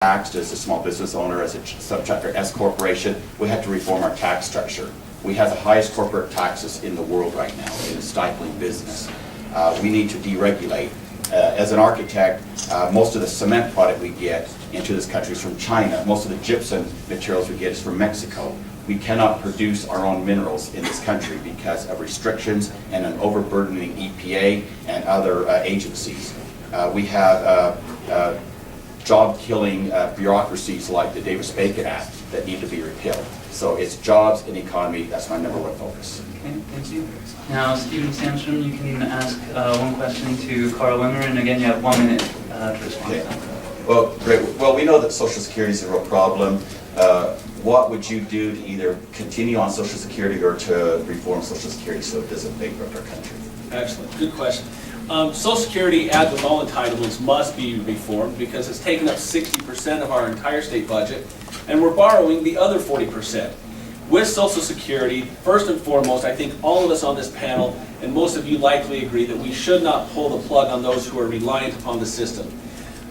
taxed as a small business owner, as a subchapter S corporation, we have to reform our tax structure. We have the highest corporate taxes in the world right now. It is stifling business. We need to deregulate. As an architect, most of the cement product we get into this country is from China. Most of the gypsum materials we get is from Mexico. We cannot produce our own minerals in this country because of restrictions and an overburdening EPA and other agencies. We have job-killing bureaucracies like the Davis-Bacon Act that need to be repealed. So it's jobs and economy. That's my #1 focus. Okay, thank you. Now, Stephen Sandstrom, you can ask one question to Carl Wimmer, and again, you have 1 minute to respond. Okay. Well, great. Well, we know that Social Security is a real problem. What would you do to either continue on Social Security or to reform Social Security so it doesn't bankrupt our country? Excellent, good question. Social Security, as with all entitlements, must be reformed because it's taken up 60% of our entire state budget, and we're borrowing the other 40%. With Social Security, first and foremost, I think all of us on this panel, and most of you likely agree, that we should not pull the plug on those who are reliant upon the system.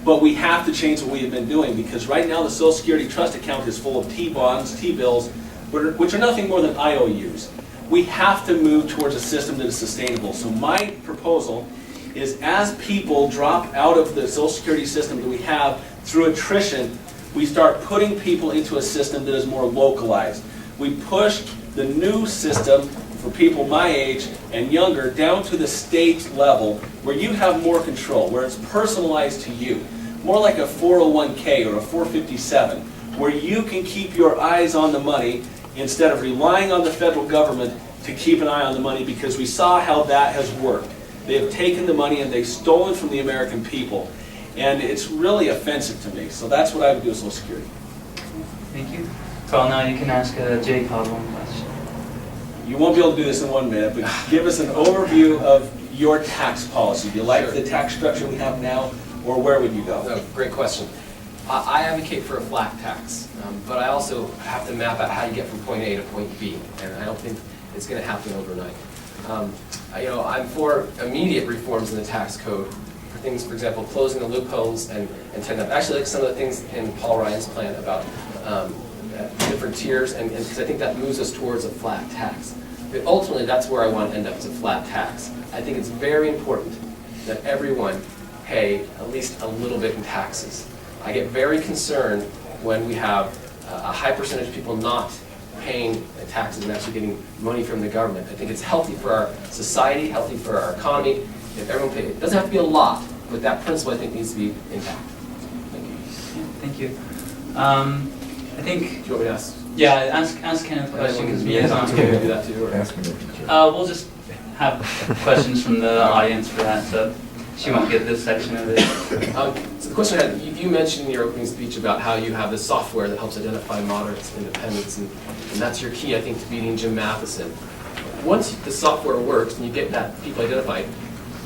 But we have to change what we have been doing, because right now the Social Security trust account is full of T-bonds, T-bills, which are nothing more than IOUs. We have to move towards a system that is sustainable. So my proposal is, as people drop out of the Social Security system that we have through attrition, we start putting people into a system that is more localized. We push the new system for people my age and younger down to the state level where you have more control, where it's personalized to you. More like a 401k or a 457, where you can keep your eyes on the money instead of relying on the federal government to keep an eye on the money, because we saw how that has worked. They have taken the money and they've stolen from the American people. And it's really offensive to me. So that's what I would do with Social Security. Thank you. Carl, now you can ask Jay Cobb one question. You won't be able to do this in 1 minute, but give us an overview of your tax policy. Do you like the tax structure we have now, or where would you go? No, great question. I advocate for a flat tax, but I also have to map out how you get from point A to point B, and I don't think it's going to happen overnight. I'm for immediate reforms in the tax code, for things, for example, closing the loopholes and actually like some of the things in Paul Ryan's plan about different tiers, and because I think that moves us towards a flat tax. But ultimately, that's where I want to end up, is a flat tax. I think it's very important that everyone pay at least a little bit in taxes. I get very concerned when we have a high percentage of people not paying taxes and actually getting money from the government. I think it's healthy for our society, healthy for our economy, if everyone pays. It doesn't have to be a lot, but that principle I think needs to be intact. Thank you. Thank you. I think. Do you want me to ask? Yeah, ask Kenneth a question, because he is on Do here. that too, or? We'll just have questions from the audience for that, so she won't get this section of it. So the question I had, you mentioned in your opening speech about how you have the software that helps identify moderates and independents, and that's your key, I think, to beating Jim Matheson. Once the software works and you get that people identified,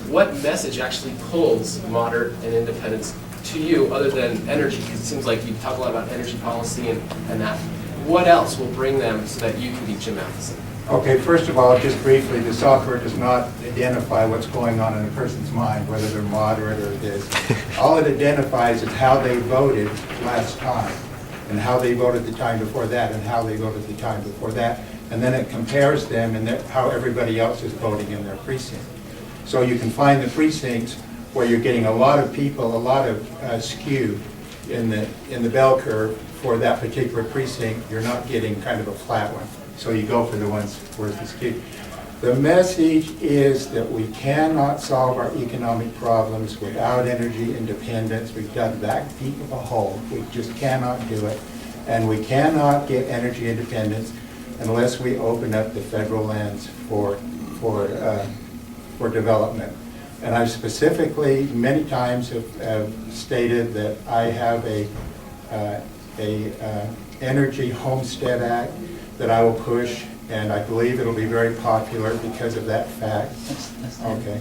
what message actually pulls moderate and independents to you other than energy? Because it seems like you talk a lot about energy policy and that. What else will bring them so that you can beat Jim Matheson? Okay, first of all, just briefly, the software does not identify what's going on in a person's mind, whether they're moderate or this. All it identifies is how they voted last time, and how they voted the time before that, and how they voted the time before that, and then it compares them and how everybody else is voting in their precinct. So you can find the precincts where you're getting a lot of people, a lot of skew in the bell curve for that particular precinct. You're not getting kind of a flat one. So you go for the ones where it's skewed. The message is that we cannot solve our economic problems without energy independence. We've dug that deep of a hole. We just cannot do it. And we cannot get energy independence unless we open up the federal lands for development. And I've specifically, many times, have stated that I have a Energy Homestead Act that I will push, and I believe it'll be very popular because of that fact. Okay.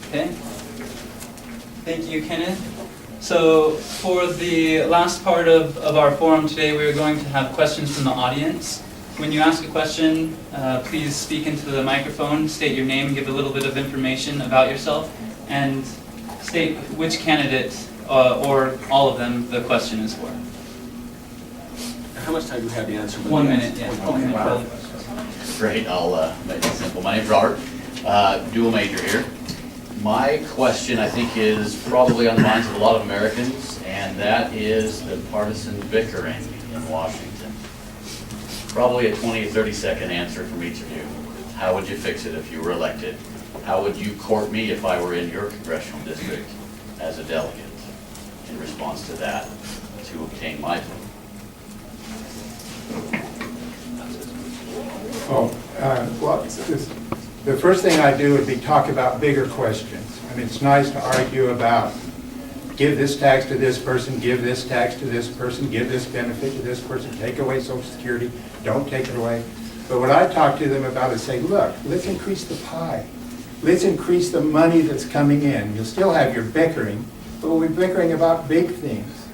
Okay. Thank you, Kenneth. So for the last part of our forum today, we're going to have questions from the audience. When you ask a question, please speak into the microphone, state your name, give a little bit of information about yourself, and state which candidate or all of them the question is for. How much time do we have to answer? 1 minute, yeah. Okay, wow. Great, I'll make it simple. My name's Robert, dual major here. My question, I think, is probably on the minds of a lot of Americans, and that is the partisan bickering in Washington. Probably a 20 or 30-second answer from each of you. How would you fix it if you were elected? How would you court me if I were in your congressional district as a delegate in response to that to obtain my vote? Well, the first thing I do would be talk about bigger questions. I mean, it's nice to argue about give this tax to this person, give this tax to this person, give this benefit to this person, take away Social Security, don't take it away. But what I talk to them about is say, look, let's increase the pie. Let's increase the money that's coming in. You'll still have your bickering, but we'll be bickering about big things.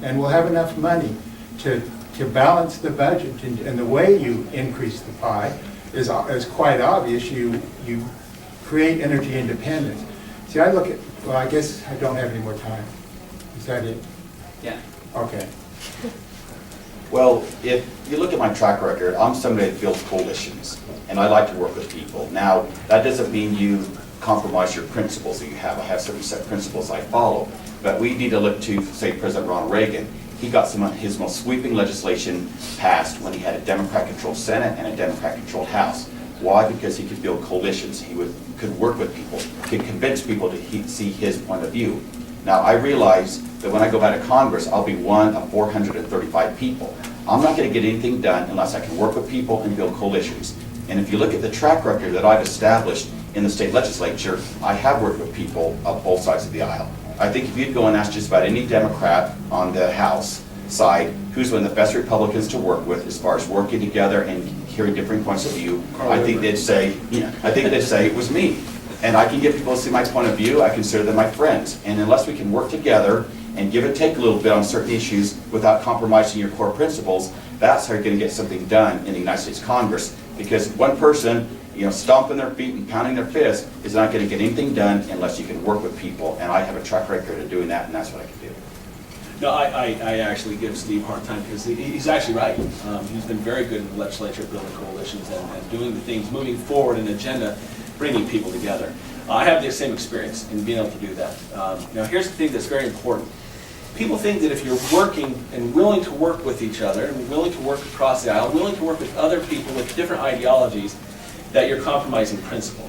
And we'll have enough money to balance the budget. And the way you increase the pie is quite obvious. You create energy independence. See, I look at, well, I guess I don't have any more time. Is that it? Yeah. Okay. Well, if you look at my track record, I'm somebody that builds coalitions, and I like to work with people. Now, that doesn't mean you compromise your principles that you have. I have certain set principles I follow, but we need to look to, say, President Ronald Reagan. He got some of his most sweeping legislation passed when he had a Democrat-controlled Senate and a Democrat-controlled House. Why? Because he could build coalitions. He could work with people, could convince people to see his point of view. Now, I realize that when I go back to Congress, I'll be one of 435 people. I'm not going to get anything done unless I can work with people and build coalitions. And if you look at the track record that I've established in the state legislature, I have worked with people of both sides of the aisle. I think if you'd go and ask just about any Democrat on the House side who's one of the best Republicans to work with as far as working together and hearing different points of view, I think they'd say, it was me. And I can get people to see my point of view. I consider them my friends. And unless we can work together and give and take a little bit on certain issues without compromising your core principles, that's how you're going to get something done in the United States Congress. Because one person, stomping their feet and pounding their fist is not going to get anything done unless you can work with people. And I have a track record of doing that, and that's what I can do. No, I actually give Steve a hard time because he's actually right. He's been very good in the legislature building coalitions and doing the things, moving forward an agenda, bringing people together. I have the same experience in being able to do that. Now, here's the thing that's very important. People think that if you're working and willing to work with each other, and willing to work across the aisle, willing to work with other people with different ideologies, that you're compromising principle.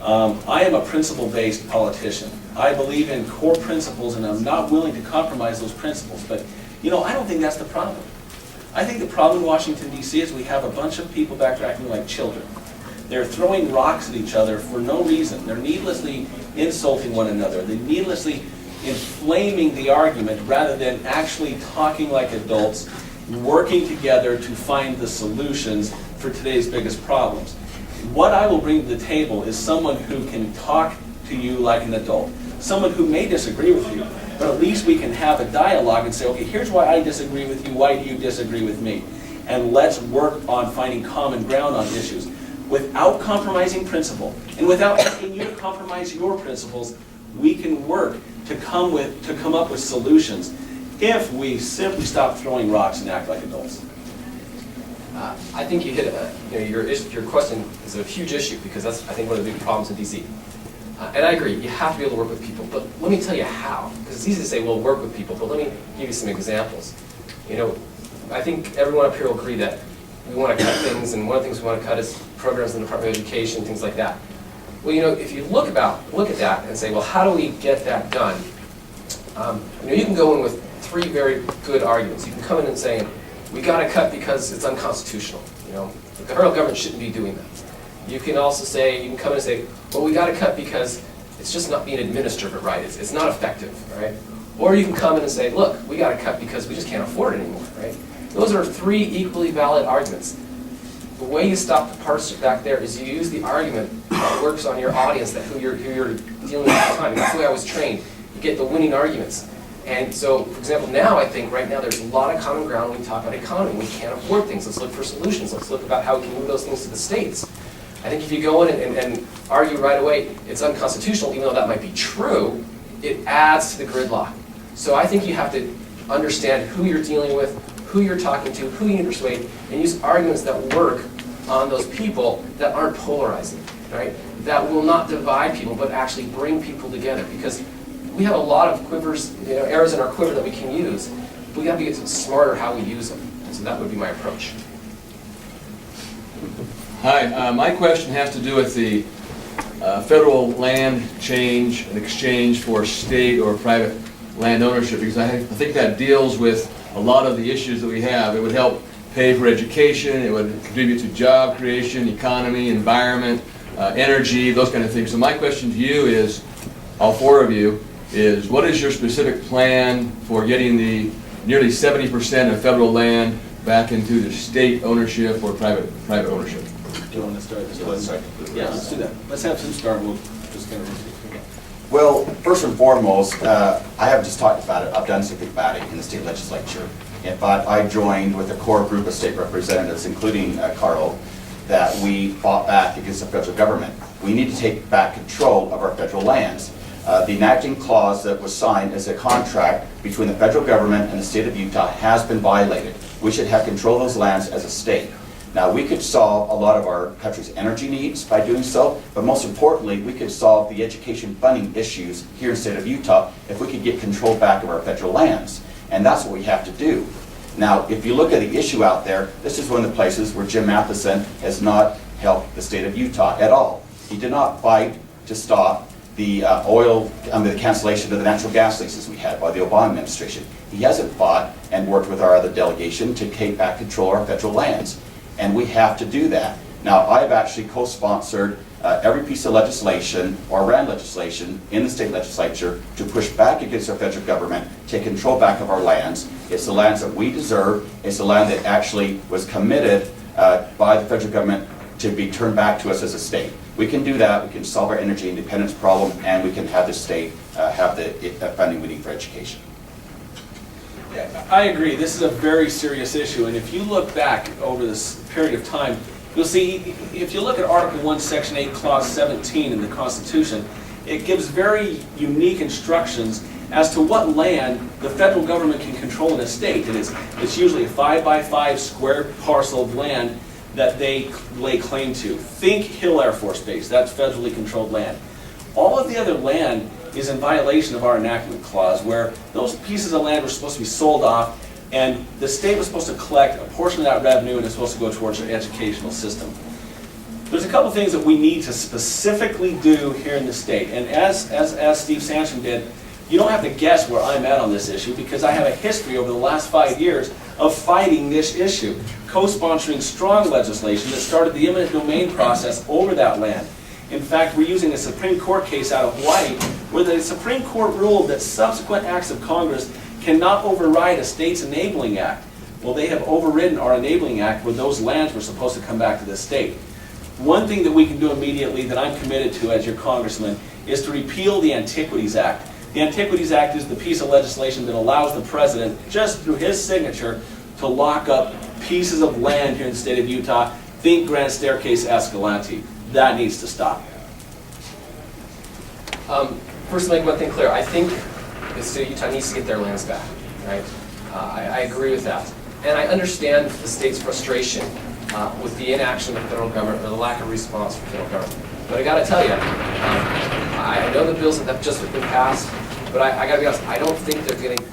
I am a principle-based politician. I believe in core principles, and I'm not willing to compromise those principles. But, I don't think that's the problem. I think the problem in Washington, D.C. is we have a bunch of people back there acting like children. They're throwing rocks at each other for no reason. They're needlessly insulting one another. They're needlessly inflaming the argument rather than actually talking like adults, working together to find the solutions for today's biggest problems. What I will bring to the table is someone who can talk to you like an adult, someone who may disagree with you, but at least we can have a dialogue and say, okay, here's why I disagree with you, why do you disagree with me? And let's work on finding common ground on issues without compromising principle and without asking you to compromise your principles. We can work to come up with solutions if we simply stop throwing rocks and act like adults. I think you hit your question is a huge issue because that's, I think, one of the big problems in D.C. And I agree, you have to be able to work with people, but let me tell you how. Because it's easy to say, well, work with people, but let me give you some examples. I think everyone up here will agree that we want to cut things, and one of the things we want to cut is programs in the Department of Education, things like that. Well, if you look at that and say, well, how do we get that done? You can go in with three very good arguments. You can come in and say, we got to cut because it's unconstitutional. The federal government shouldn't be doing that. You can also say, you can come in and say, well, we got to cut because it's just not being administered right. It's not effective, right? Or you can come in and say, look, we got to cut because we just can't afford it anymore, right? Those are three equally valid arguments. The way you stop the partisan back there is you use the argument that works on your audience, who you're dealing with at the time. That's the way I was trained. You get the winning arguments. And so, for example, now I think right now there's a lot of common ground when we talk about economy. We can't afford things. Let's look for solutions. Let's look about how we can move those things to the states. I think if you go in and argue right away it's unconstitutional, even though that might be true, it adds to the gridlock. So I think you have to understand who you're dealing with, who you're talking to, who you need to persuade, and use arguments that work on those people that aren't polarizing, right? That will not divide people, but actually bring people together. Because we have a lot of quivers, arrows in our quiver that we can use. But we got to be smarter how we use them. And so that would be my approach. Hi, my question has to do with the federal land change and exchange for state or private land ownership, because I think that deals with a lot of the issues that we have. It would help pay for education, it would contribute to job creation, economy, environment, energy, those kind of things. So my question to you is, all four of you, is what is your specific plan for getting the nearly 70% of federal land back into the state ownership or private ownership? Do you want to start this? Let's start. Yeah, let's do that. Let's have some start. We'll just kind of rotate. Well, first and foremost, I have just talked about it. I've done something about it in the state legislature. In fact, I joined with a core group of state representatives, including Carl, that we fought back against the federal government. We need to take back control of our federal lands. The enacting clause that was signed as a contract between the federal government and the state of Utah has been violated. We should have control of those lands as a state. Now, we could solve a lot of our country's energy needs by doing so, but most importantly, we could solve the education funding issues here in the state of Utah if we could get control back of our federal lands. And that's what we have to do. Now, if you look at the issue out there, this is one of the places where Jim Matheson has not helped the state of Utah at all. He did not fight to stop the the cancellation of the natural gas leases we had by the Obama administration. He hasn't fought and worked with our other delegation to take back control of our federal lands. And we have to do that. Now, I've actually co-sponsored every piece of legislation or ran legislation in the state legislature to push back against our federal government, take control back of our lands. It's the lands that we deserve. It's the land that actually was committed by the federal government to be turned back to us as a state. We can do that. We can solve our energy independence problem, and we can have the state have the funding we need for education. I agree. This is a very serious issue, and if you look back over this period of time, you'll see, if you look at Article 1, Section 8, Clause 17 in the Constitution, it gives very unique instructions as to what land the federal government can control in a state. And it's usually a 5x5 square parcel of land that they lay claim to. Think Hill Air Force Base, that's federally controlled land. All of the other land is in violation of our enactment clause, where those pieces of land were supposed to be sold off, and the state was supposed to collect a portion of that revenue, and it's supposed to go towards our educational system. There's a couple things that we need to specifically do here in the state, and as Steve Sansom did, you don't have to guess where I'm at on this issue, because I have a history over the last 5 years of fighting this issue, co-sponsoring strong legislation that started the eminent domain process over that land. In fact, we're using a Supreme Court case out of Hawaii where the Supreme Court ruled that subsequent acts of Congress cannot override a state's enabling act. Well, they have overridden our enabling act where those lands were supposed to come back to the state. One thing that we can do immediately that I'm committed to as your congressman is to repeal the Antiquities Act. The Antiquities Act is the piece of legislation that allows the president, just through his signature, to lock up pieces of land here in the state of Utah. Think Grand Staircase Escalante. That needs to stop. First, to make one thing clear, I think the state of Utah needs to get their lands back, right? I agree with that. And I understand the state's frustration with the inaction of the federal government or the lack of response from the federal government. But I gotta tell you, I know the bills that have just been passed, but I gotta be honest, I don't think they're getting